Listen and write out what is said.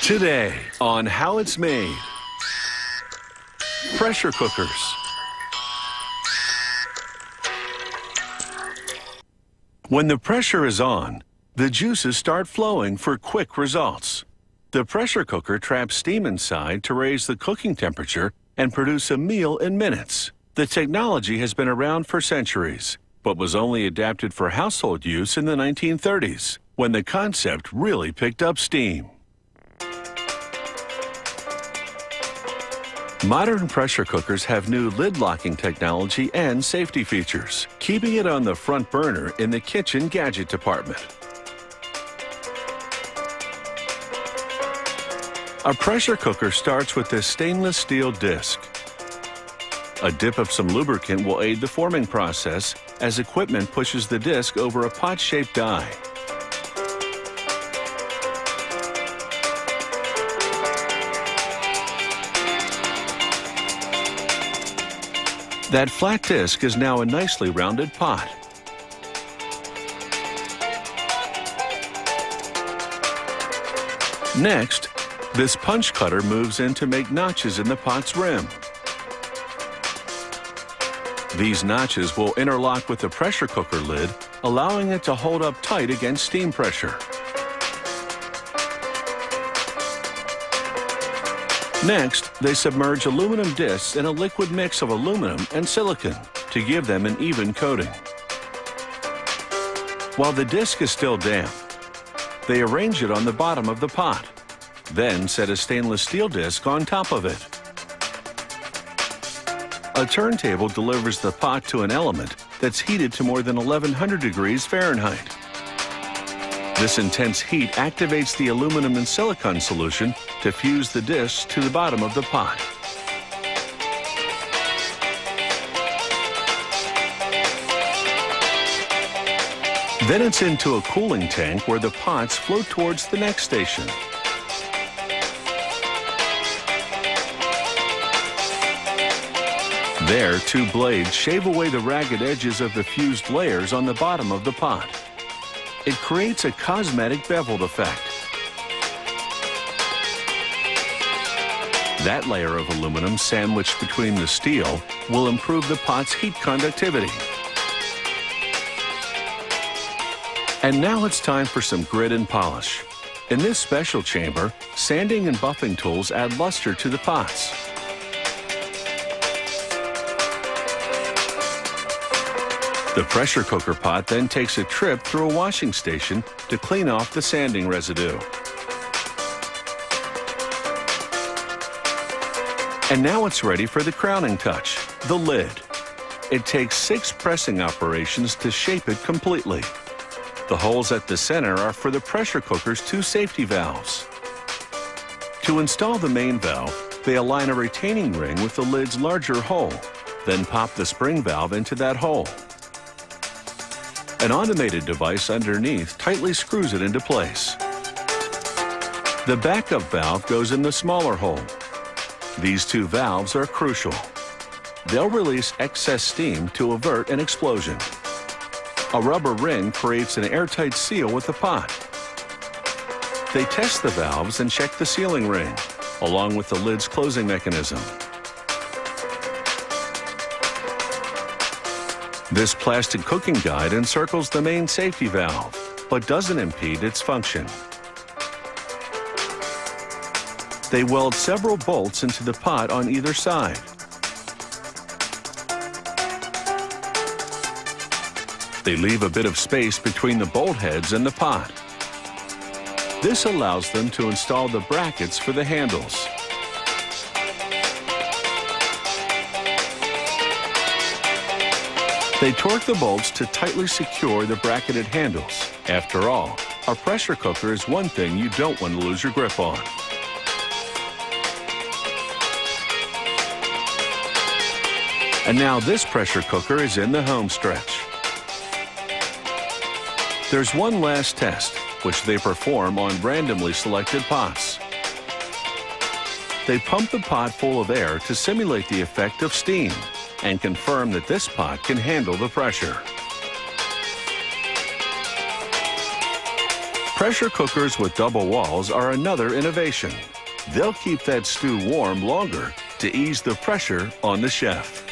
Today on How It's Made. Pressure cookers. When the pressure is on, the juices start flowing for quick results. The pressure cooker traps steam inside to raise the cooking temperature and produce a meal in minutes. The technology has been around for centuries, but was only adapted for household use in the 1930s, when the concept really picked up steam. Modern pressure cookers have new lid locking technology and safety features, keeping it on the front burner in the kitchen gadget department. A pressure cooker starts with this stainless steel disc. A dip of some lubricant will aid the forming process as equipment pushes the disc over a pot-shaped die. That flat disc is now a nicely rounded pot. Next, this punch cutter moves in to make notches in the pot's rim. These notches will interlock with the pressure cooker lid, allowing it to hold up tight against steam pressure. Next, they submerge aluminum discs in a liquid mix of aluminum and silicon to give them an even coating. While the disc is still damp, they arrange it on the bottom of the pot, then set a stainless steel disc on top of it. A turntable delivers the pot to an element that's heated to more than 1100 degrees Fahrenheit. This intense heat activates the aluminum and silicon solution to fuse the discs to the bottom of the pot. Then it's into a cooling tank where the pots float towards the next station. There, two blades shave away the ragged edges of the fused layers on the bottom of the pot. It creates a cosmetic beveled effect. That layer of aluminum sandwiched between the steel will improve the pot's heat conductivity. And now it's time for some grit and polish. In this special chamber, sanding and buffing tools add luster to the pots. The pressure cooker pot then takes a trip through a washing station to clean off the sanding residue. And now it's ready for the crowning touch, the lid. It takes 6 pressing operations to shape it completely. The holes at the center are for the pressure cooker's 2 safety valves. To install the main valve, they align a retaining ring with the lid's larger hole, then pop the spring valve into that hole. An automated device underneath tightly screws it into place. The backup valve goes in the smaller hole. These 2 valves are crucial. They'll release excess steam to avert an explosion. A rubber ring creates an airtight seal with the pot. They test the valves and check the sealing ring, along with the lid's closing mechanism. This plastic cooking guide encircles the main safety valve, but doesn't impede its function. They weld several bolts into the pot on either side. They leave a bit of space between the bolt heads and the pot. This allows them to install the brackets for the handles. They torque the bolts to tightly secure the bracketed handles. After all, a pressure cooker is one thing you don't want to lose your grip on. And now this pressure cooker is in the home stretch. There's one last test, which they perform on randomly selected pots. They pump the pot full of air to simulate the effect of steam and confirm that this pot can handle the pressure. Pressure cookers with double walls are another innovation. They'll keep that stew warm longer to ease the pressure on the chef.